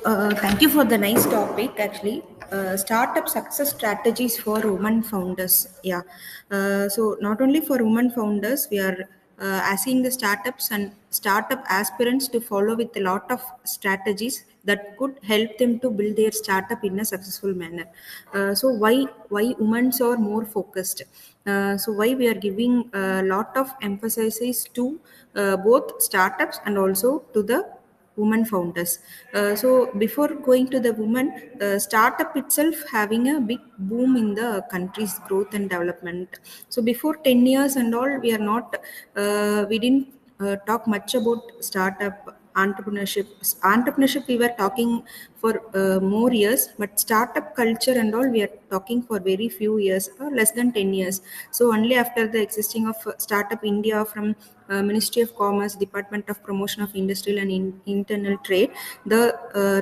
Thank you for the nice topic. Actually, startup success strategies for women founders. Yeah. So not only for women founders, we are asking the startups and startup aspirants to follow with a lot of strategies that could help them to build their startup in a successful manner. So why women are more focused? So why we are giving a lot of emphasis to both startups and also to the women founders. So before going to the women, startup itself having a big boom in the country's growth and development. So before 10 years and all, we didn't talk much about startup entrepreneurship. We were talking for more years, but startup culture and all we are talking for very few years or less than 10 years. So only after the existing of startup India from Ministry of Commerce, Department of Promotion of Industrial and Internal Trade, the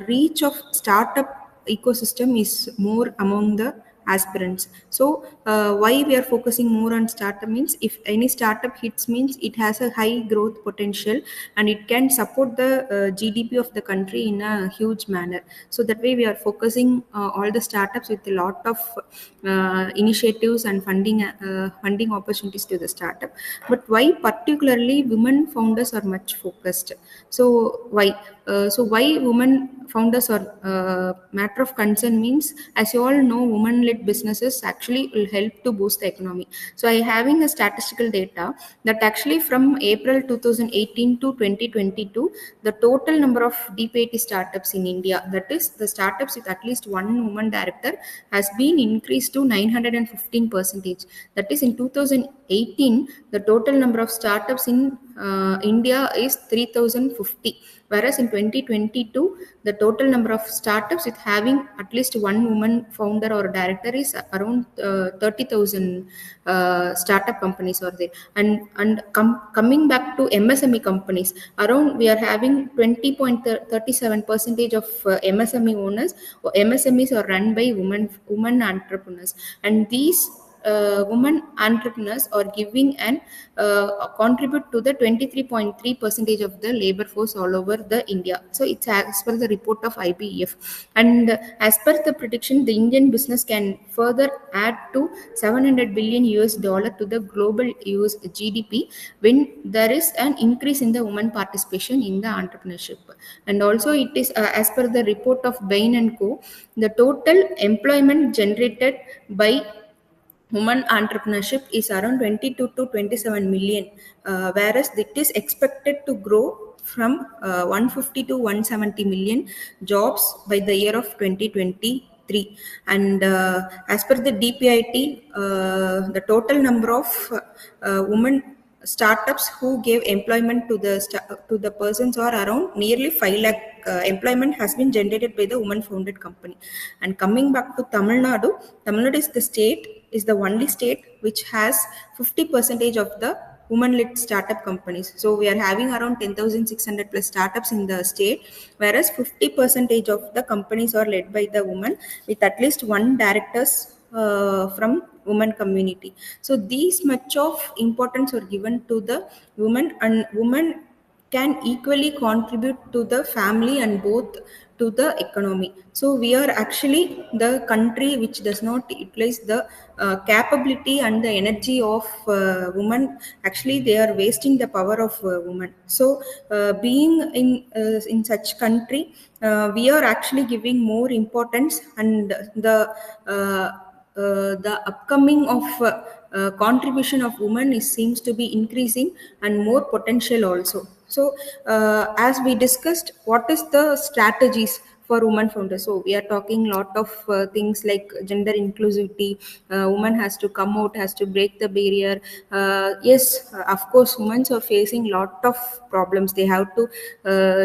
reach of startup ecosystem is more among the aspirants. So why we are focusing more on startup means, if any startup hits means it has a high growth potential and it can support the GDP of the country in a huge manner. So that way we are focusing all the startups with a lot of initiatives and funding opportunities to the startup. But why particularly women founders are much focused? So why women founders are matter of concern means, as you all know, women-led businesses actually will help to boost the economy. So I having a statistical data that actually from April 2018 to 2022, the total number of DPIT startups in India, that is the startups with at least one woman director, has been increased to 915%. That is in 2018, the total number of startups in India is 3050, whereas in 2022 the total number of startups with having at least one woman founder or director is around 30,000 startup companies are there. And coming back to MSME companies, around we are having 20.37% of MSME owners or MSMEs are run by women entrepreneurs, and these women entrepreneurs are giving and contribute to the 23.3% of the labor force all over the India. So it's as per the report of IBEF, and as per the prediction, the Indian business can further add to 700 billion US dollar to the global US GDP when there is an increase in the women participation in the entrepreneurship. And also it is as per the report of Bain and Co, the total employment generated by women entrepreneurship is around 22 to 27 million, whereas it is expected to grow from 150 to 170 million jobs by the year of 2023. And as per the DPIT, the total number of women startups who gave employment to the persons are around nearly 5 lakh employment has been generated by the woman founded company. And coming back to Tamil Nadu is the only state which has 50% of the woman-led startup companies. So we are having around 10,600 plus startups in the state, whereas 50% of the companies are led by the woman with at least one directors from women community. So these much of importance are given to the women, and women can equally contribute to the family and both to the economy. So we are actually the country which does not utilize the capability and the energy of women. Actually they are wasting the power of women. So being in such country, we are actually giving more importance, and the upcoming of contribution of women seems to be increasing and more potential also. So as we discussed, what is the strategies for women founders? So we are talking lot of things like gender inclusivity. Woman has to come out, has to break the barrier. Yes, of course women are facing lot of problems. They have to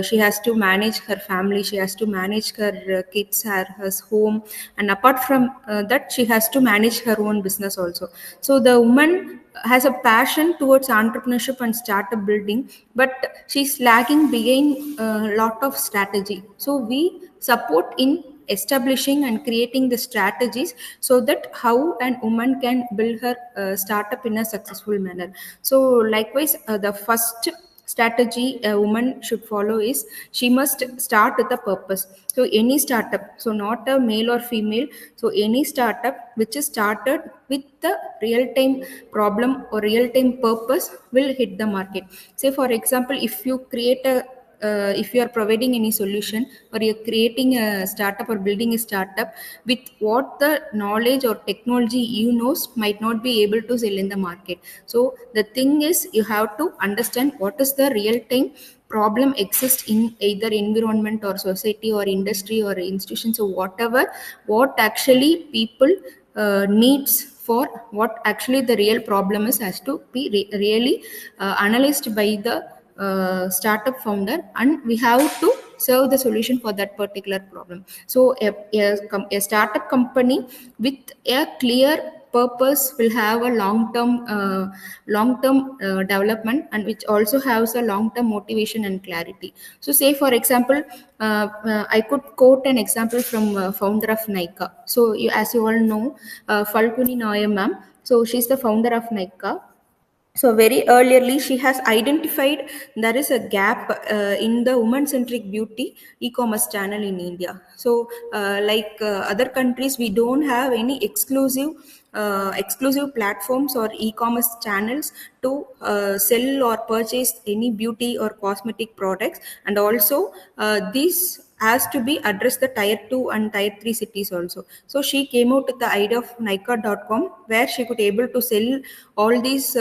she has to manage her family, she has to manage her kids, her home, and apart from that she has to manage her own business also. So the woman has a passion towards entrepreneurship and startup building, but she's lagging behind a lot of strategy. So we support in establishing and creating the strategies so that how an woman can build her startup in a successful manner. So likewise, the first strategy a woman should follow is she must start with a purpose. So any startup, so not a male or female, so any startup which is started with the real time problem or real time purpose will hit the market. Say for example, if you create a if you are providing any solution or you're creating a startup or building a startup with what the knowledge or technology you knows might not be able to sell in the market. So the thing is you have to understand what is the real time problem exists in either environment or society or industry or institutions or whatever, what actually people needs for what actually the real problem is has to be really analyzed by the startup founder, and we have to serve the solution for that particular problem. So a startup company with a clear purpose will have a long term development, and which also has a long term motivation and clarity. So say for example, I could quote an example from founder of Nika. So as you all know, Falguni Noya ma'am, so she's the founder of Nika. So very earlierly she has identified there is a gap in the woman centric beauty e-commerce channel in India. So like other countries, we don't have any exclusive platforms or e-commerce channels to sell or purchase any beauty or cosmetic products. And also these has to be addressed the tier 2 and tier 3 cities also. So she came out with the idea of Nika.com, where she could able to sell all these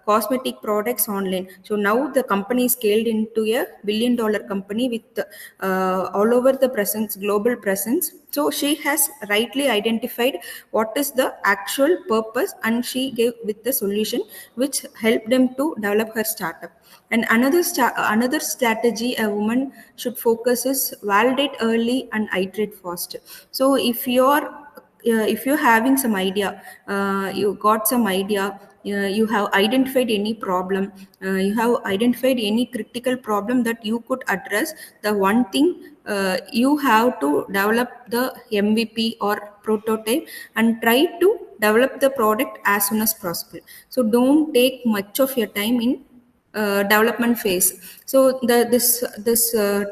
cosmetic products online. So now the company is scaled into a $1 billion company with all over the presence, global presence. So she has rightly identified what is the actual purpose, and she gave with the solution which helped them to develop her startup. And another strategy a woman should focus is validate early and iterate fast. So if you're having some idea, you got some idea, you have identified any problem, you have identified any critical problem that you could address, the one thing you have to develop the MVP or prototype and try to develop the product as soon as possible. So don't take much of your time in development phase. So this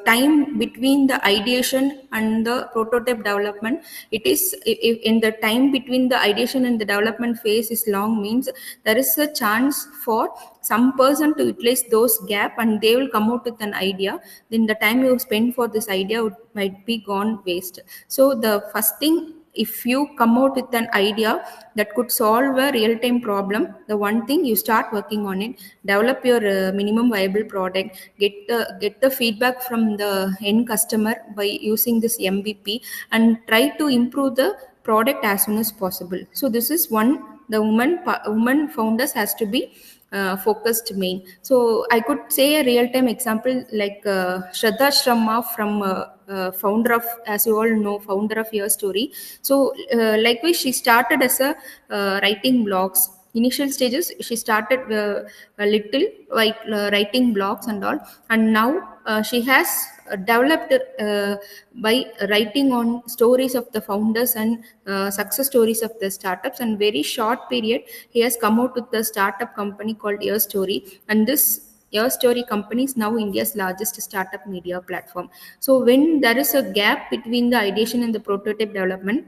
time between the ideation and the prototype development, it is if in the time between the ideation and the development phase is long, means there is a chance for some person to utilize those gap and they will come out with an idea. Then the time you spend for this idea might be gone waste. So the first thing, if you come out with an idea that could solve a real-time problem, the one thing you start working on it, develop your minimum viable product, get the feedback from the end customer by using this MVP, and try to improve the product as soon as possible. So this is one, the woman founders has to be focused main. So I could say a real-time example like Shraddha Sharma from founder of, as you all know, founder of Your Story. So likewise, she started as a writing blogs. Initial stages, she started a little writing blogs and all, and now she has developed by writing on stories of the founders and success stories of the startups. And very short period, he has come out with a startup company called Your Story, and this Your Story company is now India's largest startup media platform. So when there is a gap between the ideation and the prototype development,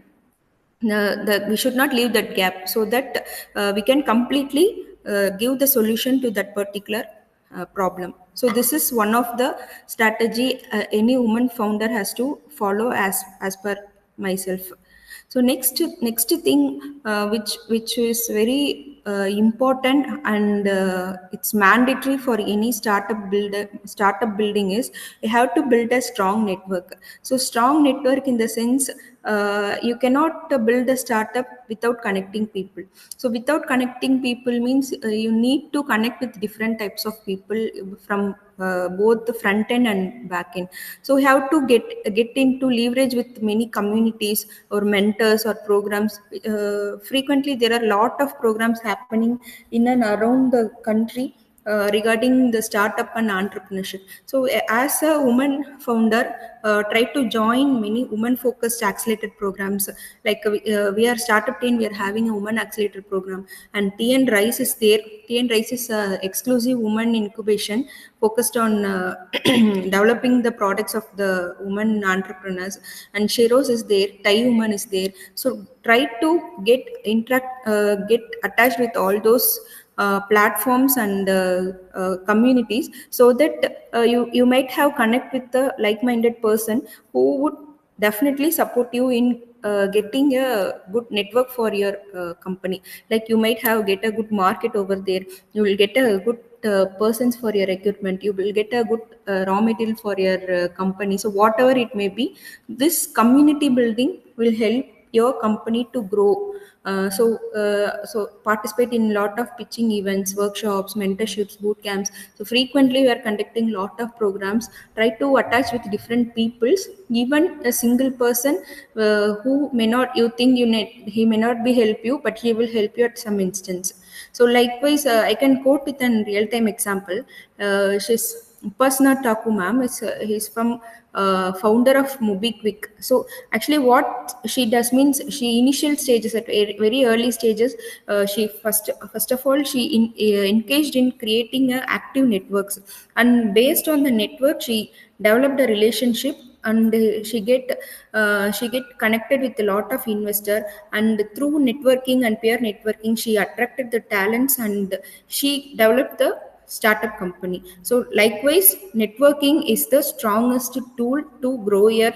we should not leave that gap, so that we can completely give the solution to that particular problem. So this is one of the strategy any woman founder has to follow, as per myself. So next thing which is very important, and it's mandatory for any startup building, is you have to build a strong network. So strong network in the sense, you cannot build a startup without connecting people. So without connecting people means you need to connect with different types of people from both the front end and back end. So we have to get into leverage with many communities or mentors or programs. Frequently there are a lot of programs happening in and around the country regarding the startup and entrepreneurship. So, as a woman founder, try to join many women-focused accelerated programs. Like we are StartupTN, we are having a woman accelerator program, and TN Rise is there. TN Rise is exclusive woman incubation focused on developing the products of the women entrepreneurs. And Sheros is there, Thai woman is there. So try to get attached with all those platforms and communities, so that you might have connect with the like-minded person who would definitely support you in getting a good network for your company. Like you might have get a good market over there, you will get a good persons for your recruitment, you will get a good raw material for your company. So whatever it may be, this community building will help your company to grow. So participate in a lot of pitching events, workshops, mentorships, boot camps. So frequently we are conducting lot of programs. Try to attach with different peoples. Even a single person who may not, you think he may not be help you, but he will help you at some instance. So likewise, I can quote with an real time example. She's Upasna Taku ma'am is he's from founder of MobiQuick. So actually, what she does means, she initial stages at very early stages. She first of all engaged in creating active networks, and based on the network, she developed a relationship, and she get connected with a lot of investor, and through networking and peer networking, she attracted the talents, and she developed the startup company. So likewise, networking is the strongest tool to grow your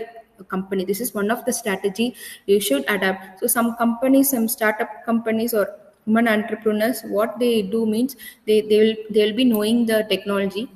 company. This is one of the strategy you should adapt. So some companies, some startup companies or women entrepreneurs, what they do means, they'll be knowing the technology,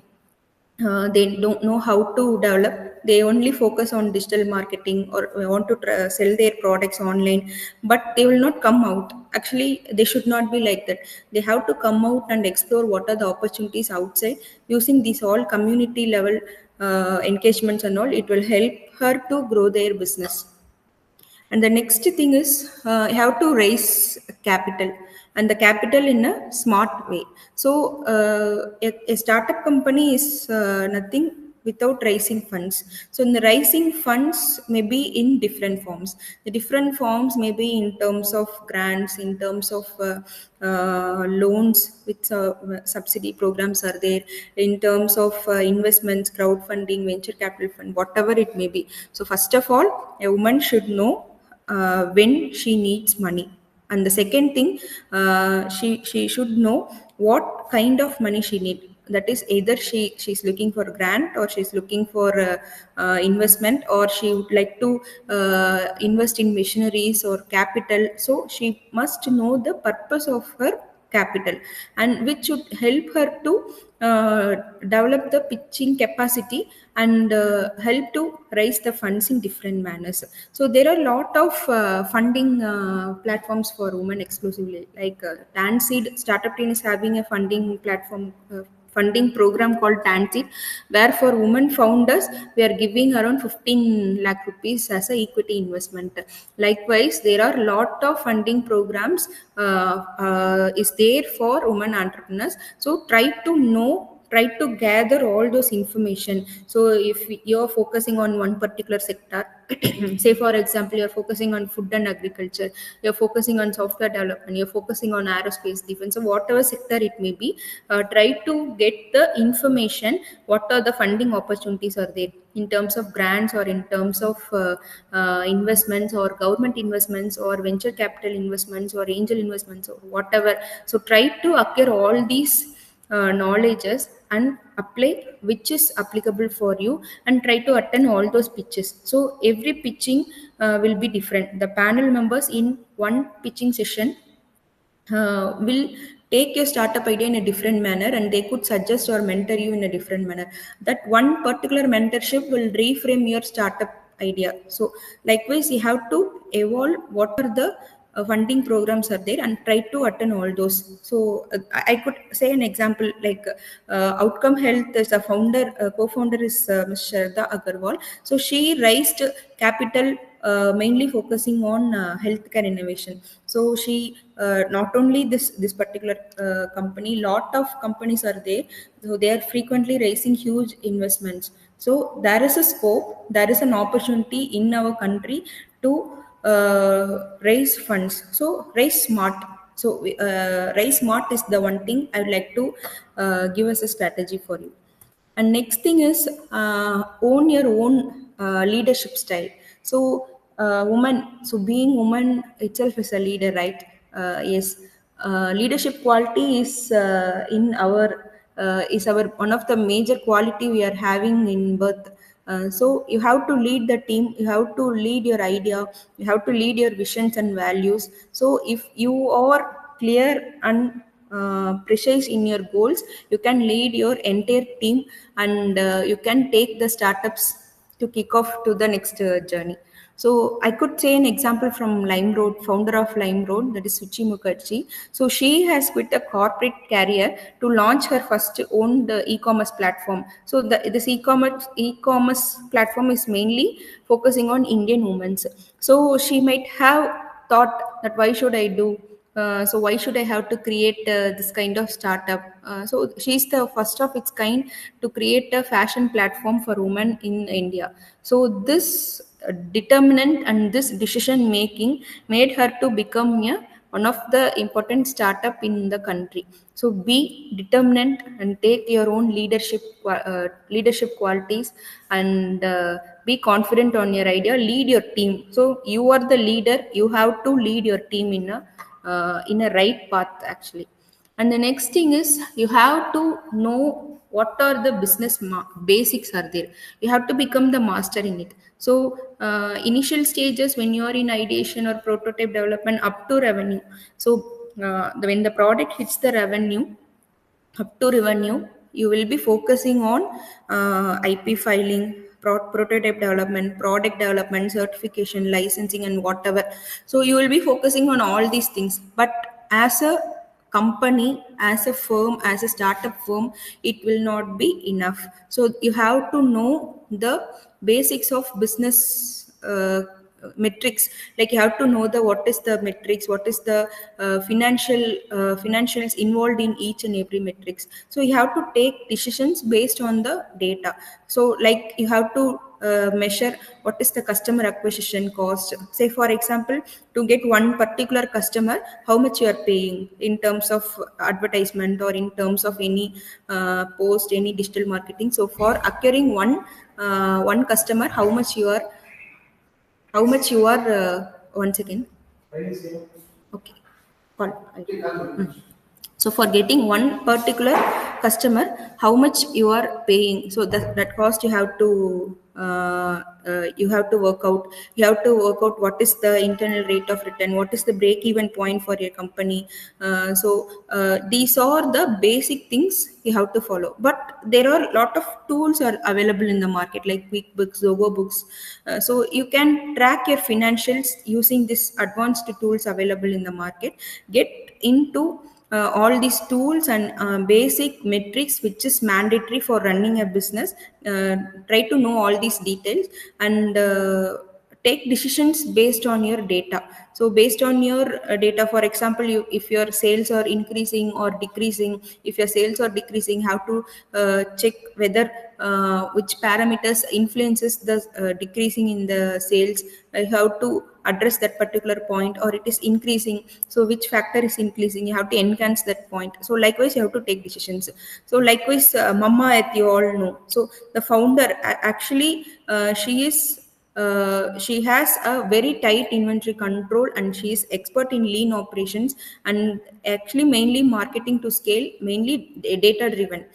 they don't know how to develop, they only focus on digital marketing or want to sell their products online, but they will not come out. Actually, they should not be like that. They have to come out and explore what are the opportunities outside. Using these all community level engagements and all, it will help her to grow their business. And the next thing is, you have to raise capital, and the capital in a smart way. So a startup company is nothing without raising funds. So in the raising funds may be in different forms. The different forms may be in terms of grants, in terms of loans with subsidy programs are there, in terms of investments, crowdfunding, venture capital fund, whatever it may be. So first of all, a woman should know when she needs money, and the second thing, she should know what kind of money she need. That is, either she's looking for grant, or she's looking for investment, or she would like to invest in machineries or capital. So she must know the purpose of her capital, and which should help her to develop the pitching capacity, and help to raise the funds in different manners. So there are a lot of funding platforms for women exclusively, like Tanseed. Startup Team is having a funding platform, funding program called Tanseed, where for women founders we are giving around 15 lakh rupees as a equity investment. Likewise, there are a lot of funding programs is there for women entrepreneurs. So try to gather all those information. So if you're focusing on one particular sector, say for example, you're focusing on food and agriculture, you're focusing on software development, you're focusing on aerospace defense, so whatever sector it may be, try to get the information, what are the funding opportunities are there in terms of grants, or in terms of investments, or government investments, or venture capital investments, or angel investments, or whatever. So try to acquire all these knowledges and apply which is applicable for you, and try to attend all those pitches. So every pitching will be different. The panel members in one pitching session will take your startup idea in a different manner, and they could suggest or mentor you in a different manner. That one particular mentorship will reframe your startup idea. So likewise, you have to evolve what are the funding programs are there, and try to attend all those. So I could say an example like Outcome Health is a founder, co-founder is Ms. Sharda Agarwal. So she raised capital mainly focusing on healthcare innovation. So she not only this particular company, lot of companies are there. So they are frequently raising huge investments. So there is a scope, there is an opportunity in our country to raise funds. So raise smart. So raise smart is the one thing I would like to give as a strategy for you. And next thing is own your own leadership style. So woman, so being woman itself is a leader, right? Yes, leadership quality is our one of the major quality we are having in birth. So you have to lead the team, you have to lead your idea, you have to lead your visions and values. So if you are clear and precise in your goals, you can lead your entire team, and you can take the startups to kick off to the next journey. So I could say an example from Limeroad, founder of Limeroad, that is Suchi Mukherjee. So she has quit a corporate career to launch her first owned e-commerce platform. So this e-commerce platform is mainly focusing on Indian women. So she might have thought that why should I do? So why should I have to create this kind of startup? So she's the first of its kind to create a fashion platform for women in India. So this determinant and this decision making made her to become one of the important startup in the country. So be determinant and take your own leadership qualities, and be confident on your idea. Lead your team. So you are the leader. You have to lead your team in a right path actually. And the next thing is you have to know what are the basics are there. You have to become the master in it. So initial stages when you are in ideation or prototype development up to revenue. So when the product hits the revenue, up to revenue, you will be focusing on IP filing, prototype development, product development, certification, licensing, and whatever. So you will be focusing on all these things. But as a company, as a firm, as a startup firm, it will not be enough. So you have to know the basics of business metrics. Like you have to know the what is the metrics, what is the financials involved in each and every metrics. So you have to take decisions based on the data. So like you have to measure what is the customer acquisition cost. Say for example, to get one particular customer, how much you are paying in terms of advertisement or in terms of any post, any digital marketing. So for acquiring one customer, how much you are once again. Okay. Call. So for getting one particular customer, how much you are paying? So that cost you have to work out. You have to work out what is the internal rate of return, what is the break even point for your company. So these are the basic things you have to follow. But there are a lot of tools are available in the market like QuickBooks, Zoho Books. So you can track your financials using these advanced tools available in the market. Get into all these tools and basic metrics which is mandatory for running a business. Try to know all these details, and take decisions based on your data. So based on your data, for example, if your sales are increasing or decreasing, if your sales are decreasing, how to check whether which parameters influences the decreasing in the sales. How to address that particular point, or it is increasing, so which factor is increasing, you have to enhance that point. So likewise you have to take decisions. So likewise mama at you all know, so the founder actually she has a very tight inventory control, and she is expert in lean operations, and actually mainly marketing to scale, mainly data driven.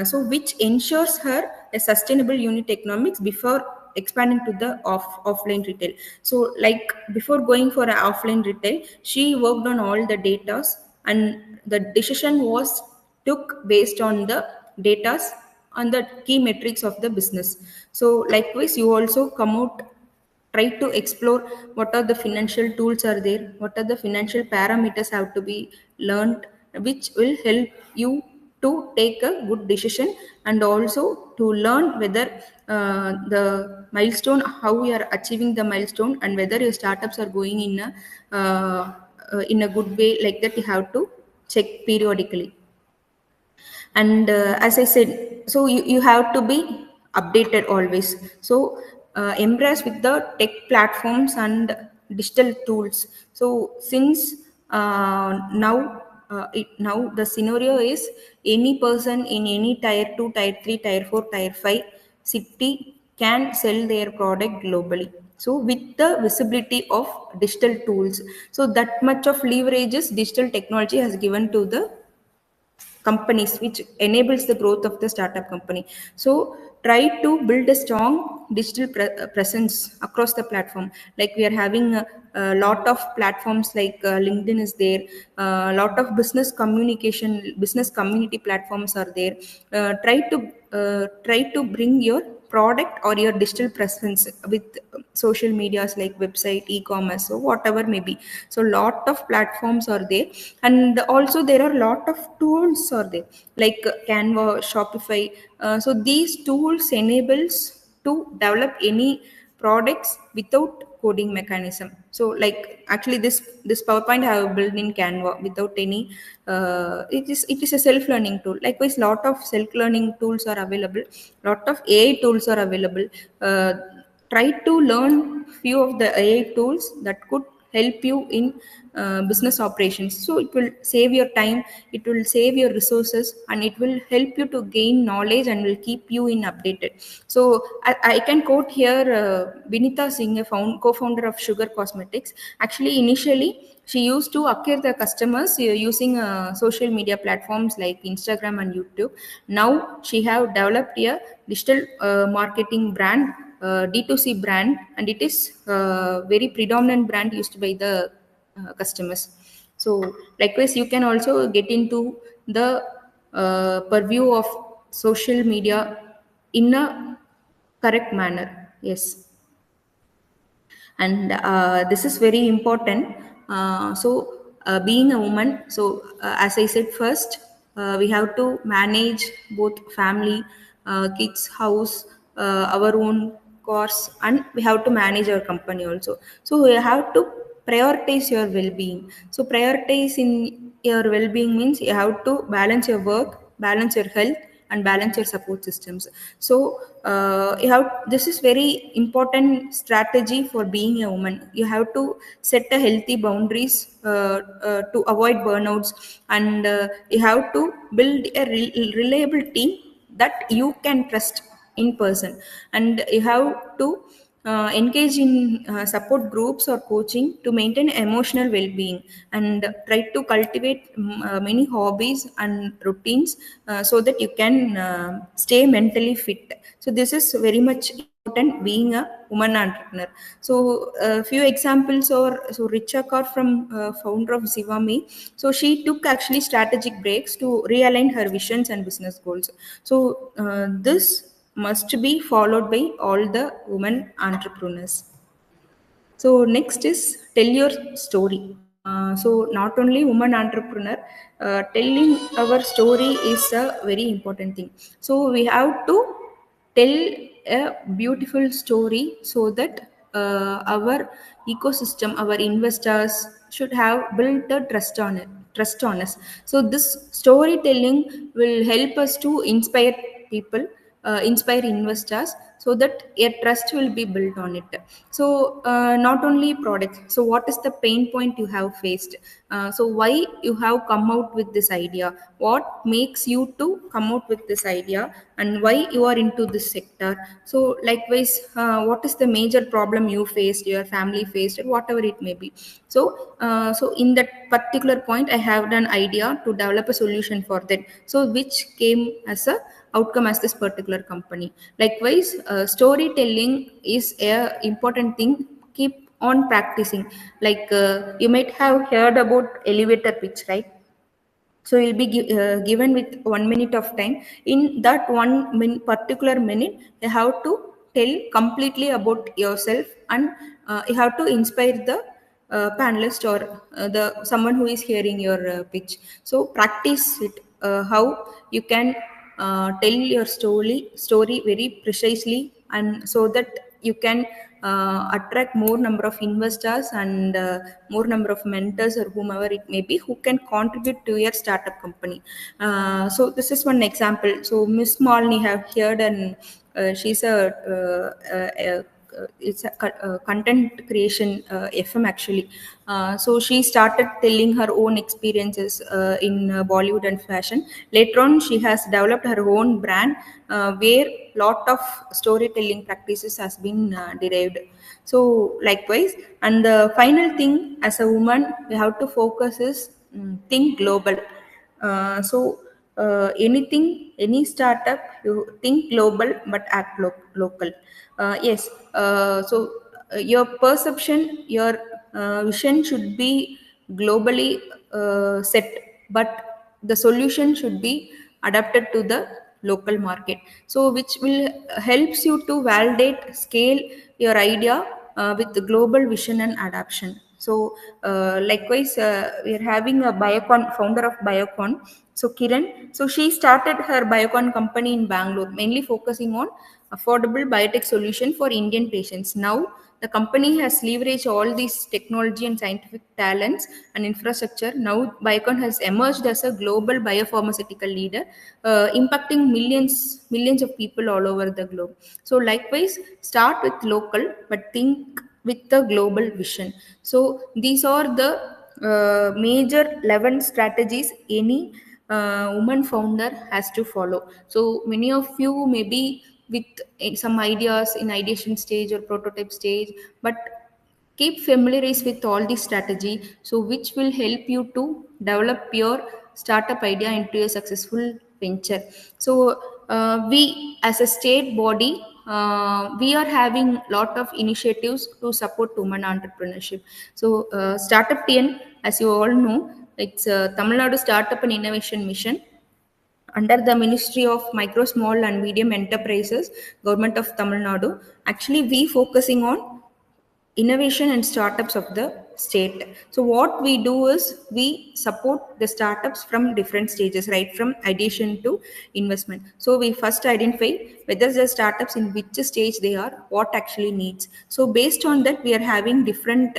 So which ensures her a sustainable unit economics before expanding to the offline retail. So like before going for an offline retail, she worked on all the datas, and the decision was took based on the datas on the key metrics of the business. So likewise you also come out try to explore what are the financial tools are there, what are the financial parameters have to be learned, which will help you to take a good decision, and also to learn whether the milestone, how we are achieving the milestone, and whether your startups are going in a good way. Like that, you have to check periodically. And as I said, so you have to be updated always. So embrace with the tech platforms and digital tools. So since now the scenario is any person in any tier 2, tier 3, tier 4, tier 5 city can sell their product globally. So with the visibility of digital tools, so that much of leverages digital technology has given to the companies, which enables the growth of the startup company. So try to build a strong digital presence across the platform. Like we are having a lot of platforms, like LinkedIn is there, a lot of business communication, business community platforms are there. Try to bring your product or your digital presence with social medias like website, e-commerce, so whatever may be. So lot of platforms are there, and also there are lot of tools are there, like Canva, Shopify. So these tools enables to develop any products without coding mechanism. So like actually this PowerPoint I have built in Canva without any it is a self learning tool. Likewise, lot of self learning tools are available, lot of AI tools are available. Try to learn few of the AI tools that could help you in business operations. So it will save your time, it will save your resources, and it will help you to gain knowledge and will keep you in updated. So I can quote here Vinita Singh, a co-founder of Sugar Cosmetics. Actually, initially she used to acquire the customers using social media platforms like Instagram and YouTube. Now she have developed a digital marketing brand, D2C brand, and it is very predominant brand used by the customers. So likewise, you can also get into the purview of social media in a correct manner. Yes, and this is very important. Being a woman, so as I said first, we have to manage both family, kids, house, our own course, and we have to manage our company also. So we have to prioritize your well-being. So prioritize in your well-being means you have to balance your work, balance your health, and balance your support systems. So you have, this is very important strategy for being a woman. You have to set a healthy boundaries to avoid burnouts, and you have to build a reliable team that you can trust in person, and you have to engage in support groups or coaching to maintain emotional well-being, and try to cultivate many hobbies and routines so that you can stay mentally fit. So this is very much important being a woman entrepreneur. So a few examples are, so Richa Kaur from founder of Zivame. So she took actually strategic breaks to realign her visions and business goals. So this must be followed by all the women entrepreneurs. So next is tell your story. So not only woman entrepreneur, telling our story is a very important thing. So we have to tell a beautiful story so that our ecosystem, our investors should have built a trust on us. So this storytelling will help us to inspire people, inspire investors, so that a trust will be built on it. So not only products, so what is the pain point you have faced, so why you have come out with this idea, what makes you to come out with this idea, and why you are into this sector. So likewise, what is the major problem you faced, your family faced, or whatever it may be. So in that particular point, I have an idea to develop a solution for that, so which came as a outcome as this particular company. Likewise, storytelling is a important thing. Keep on practicing. Like you might have heard about elevator pitch, right? So you'll be given with 1 minute of time. In that particular minute, you have to tell completely about yourself, and you have to inspire the panelist or the someone who is hearing your pitch. So practice it, how you can tell your story very precisely, and so that you can attract more number of investors and more number of mentors or whomever it may be who can contribute to your startup company. So this is one example. So Miss Malini have heard, and she's it's a content creation FM actually. So she started telling her own experiences in Bollywood and fashion. Later on, she has developed her own brand where lot of storytelling practices has been derived. So likewise, and the final thing as a woman we have to focus is think global. Anything, any startup, you think global but act local. Yes. Your perception, your vision should be globally set, but the solution should be adapted to the local market. So, which will helps you to validate, scale your idea with the global vision and adaptation. So, likewise, we are having a Biocon founder of Biocon. So, Kiran. So, she started her Biocon company in Bangalore, mainly focusing on affordable biotech solution for Indian patients. Now, the company has leveraged all these technology and scientific talents and infrastructure. Now, Biocon has emerged as a global biopharmaceutical leader, impacting millions of people all over the globe. So, likewise, start with local, but think with the global vision. So, these are the major 11 strategies any woman founder has to follow. So many of you may be with some ideas in ideation stage or prototype stage, but keep familiarized with all this strategy, so which will help you to develop your startup idea into a successful venture. So we as a state body, we are having lot of initiatives to support women entrepreneurship. So StartupTN, as you all know, it's a Tamil Nadu Startup and Innovation Mission under the Ministry of Micro, Small and Medium Enterprises, Government of Tamil Nadu. Actually, we focusing on innovation and startups of the state. So what we do is we support the startups from different stages, right from ideation to investment. So we first identify whether the startups in which stage they are, what actually needs. So based on that, we are having different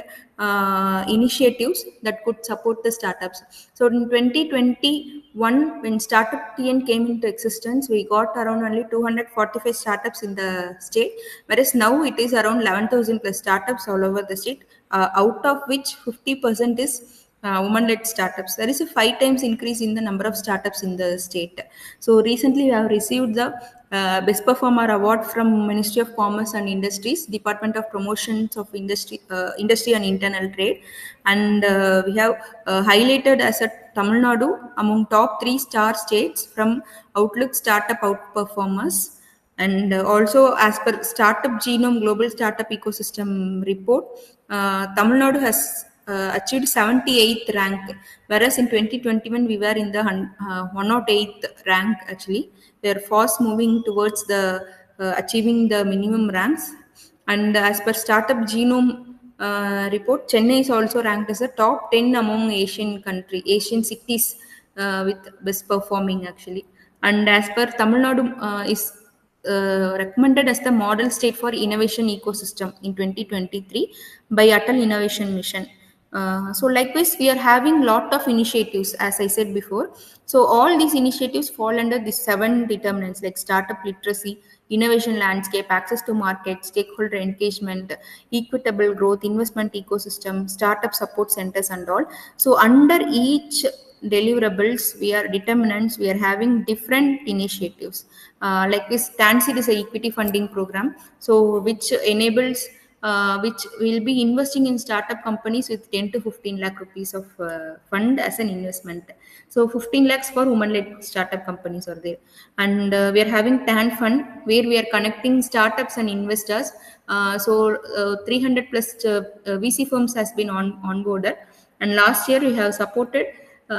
initiatives that could support the startups. So in 2021, when StartupTN came into existence, we got around only 245 startups in the state, whereas now it is around 11,000 plus startups all over the state, out of which 50% is woman-led startups. There is a 5 times increase in the number of startups in the state. So recently, we have received the Best Performer Award from Ministry of Commerce and Industries, Department of Promotions of Industry and Internal Trade, and we have highlighted as a Tamil Nadu among top 3-star states from Outlook Startup Outperformers. And also, as per Startup Genome Global Startup Ecosystem Report, Tamil Nadu has achieved 78th rank, whereas in 2021 we were in the 108th rank. Actually, we are fast moving towards the achieving the minimum ranks. And as per Startup Genome report, Chennai is also ranked as a top 10 among Asian cities with best performing actually. And as per Tamil Nadu is recommended as the model state for innovation ecosystem in 2023 by Atal Innovation Mission. So likewise, we are having lot of initiatives, as I said before. So all these initiatives fall under the 7 determinants like startup literacy, innovation landscape, access to market, stakeholder engagement, equitable growth, investment ecosystem, startup support centers and all. So under each deliverables, we are determinants, we are having different initiatives. Like this TANSEED is a equity funding program, so which enables which will be investing in startup companies with 10 to 15 lakh rupees of fund as an investment. So 15 lakhs for women-led startup companies are there. And we are having TAN fund where we are connecting startups and investors. 300 plus VC firms has been onboarded. And last year we have supported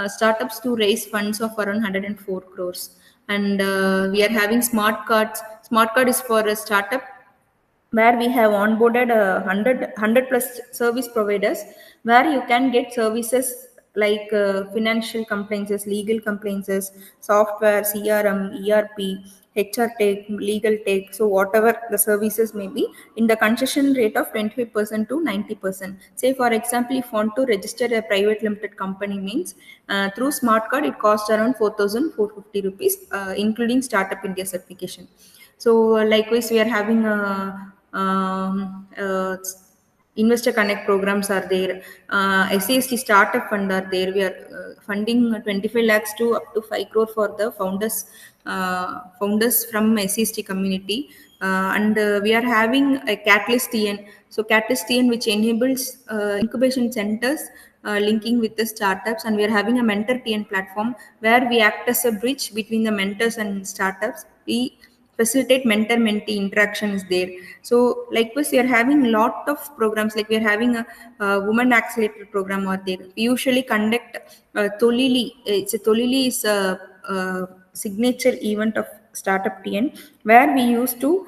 startups to raise funds of around 104 crores. And we are having smart cards. Smart card is for a startup where we have onboarded 100 plus service providers, where you can get services like financial compliances, legal compliances, software, CRM, ERP, HR tech, legal tech. So whatever the services may be, in the concession rate of 25% to 90%. Say for example, if you want to register a private limited company, means through smart card it costs around 4,450 rupees, including Startup India certification. So likewise, we are having a investor connect programs are there. SAST startup fund are there. We are funding 25 lakhs to up to 5 crore for the founders from SAST community. And we are having a Catalyst TN. So Catalyst TN, which enables incubation centers linking with the startups, and we are having a mentor TN platform where we act as a bridge between the mentors and startups. We facilitate mentor mentee interaction is there. So likewise, we are having lot of programs, like we are having a woman accelerator program are there. We usually conduct tolili. It's a tolili is a signature event of Startup TN, where we used to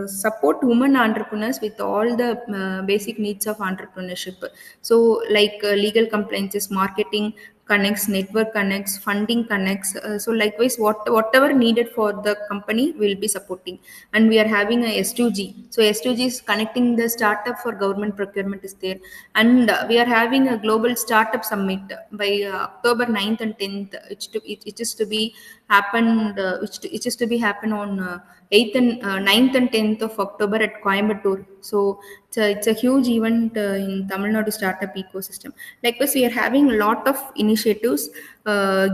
support women entrepreneurs with all the basic needs of entrepreneurship. So like legal compliances, marketing connects, network connects, funding connects. So likewise, whatever needed for the company will be supporting. And we are having a S2G. So S2G is connecting the startup for government procurement is there. And we are having a global startup summit by October 9th and 10th. It is to be happened, it is to be happen on 8th and 9th and 10th of October at Coimbatore. So it's a huge event in Tamil Nadu startup ecosystem. Likewise, we are having a lot of initiatives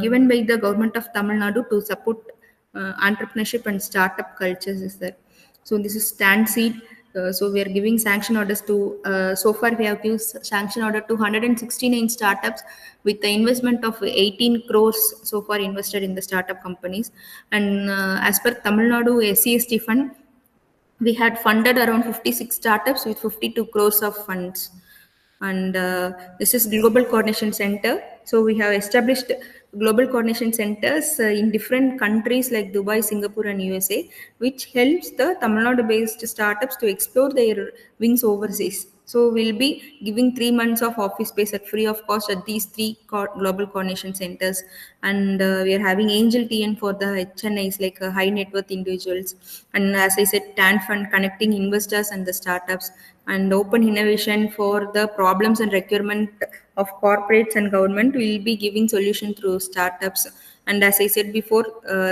given by the government of Tamil Nadu to support entrepreneurship and startup cultures is there. So this is stand seed. So we are giving sanction orders to, so far we have given sanction order to 169 startups with the investment of 18 crores so far invested in the startup companies. And as per Tamil Nadu SCST fund, we had funded around 56 startups with 52 crores of funds. And this is global coordination center. So we have established global coordination centers in different countries like Dubai, Singapore and USA, which helps the Tamil Nadu based startups to explore their wings overseas. So we'll be giving 3 months of office space at free of cost at these three global coordination centers. And we are having Angel TN for the HNIs, like high net worth individuals. And as I said, TAN fund connecting investors and the startups. And open innovation for the problems and requirement of corporates and government will be giving solution through startups. And as I said before,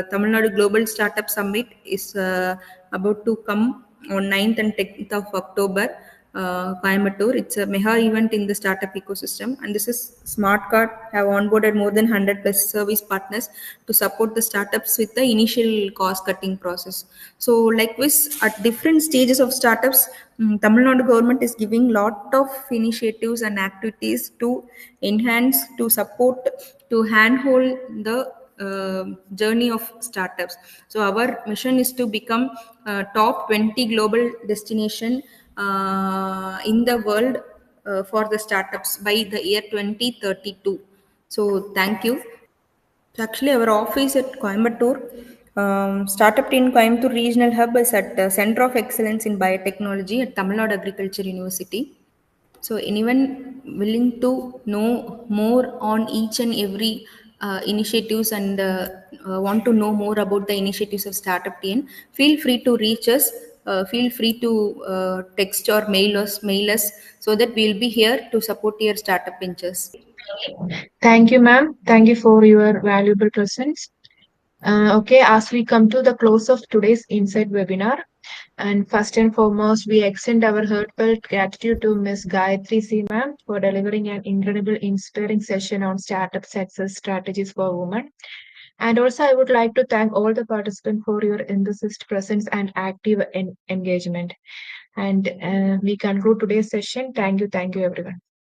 Tamil Nadu Global Startup Summit is about to come on 9th and 10th of October. Coimbatore. It's a mega event in the startup ecosystem, and this is Smart Card have onboarded more than 100 plus service partners to support the startups with the initial cost cutting process. So, likewise, at different stages of startups, Tamil Nadu government is giving lot of initiatives and activities to enhance, to support, to handhold the journey of startups. So our mission is to become top 20 global destination in the world for the startups by the year 2032. So thank you. So actually, our office at Coimbatore, StartupTN Coimbatore Regional Hub is at the Center of Excellence in Biotechnology at Tamil Nadu Agriculture University. So, anyone willing to know more on each and every initiatives and want to know more about the initiatives of Startup TN, feel free to reach us. Feel free to text or mail us so that we'll be here to support your startup ventures. Thank you, ma'am. Thank you for your valuable presence. Okay, as we come to the close of today's Insight webinar, and first and foremost, we extend our heartfelt gratitude to Ms. Gayatri C. ma'am for delivering an incredible, inspiring session on startup success strategies for women. And also, I would like to thank all the participants for your enthusiastic presence and active engagement. And we conclude today's session. Thank you, everyone.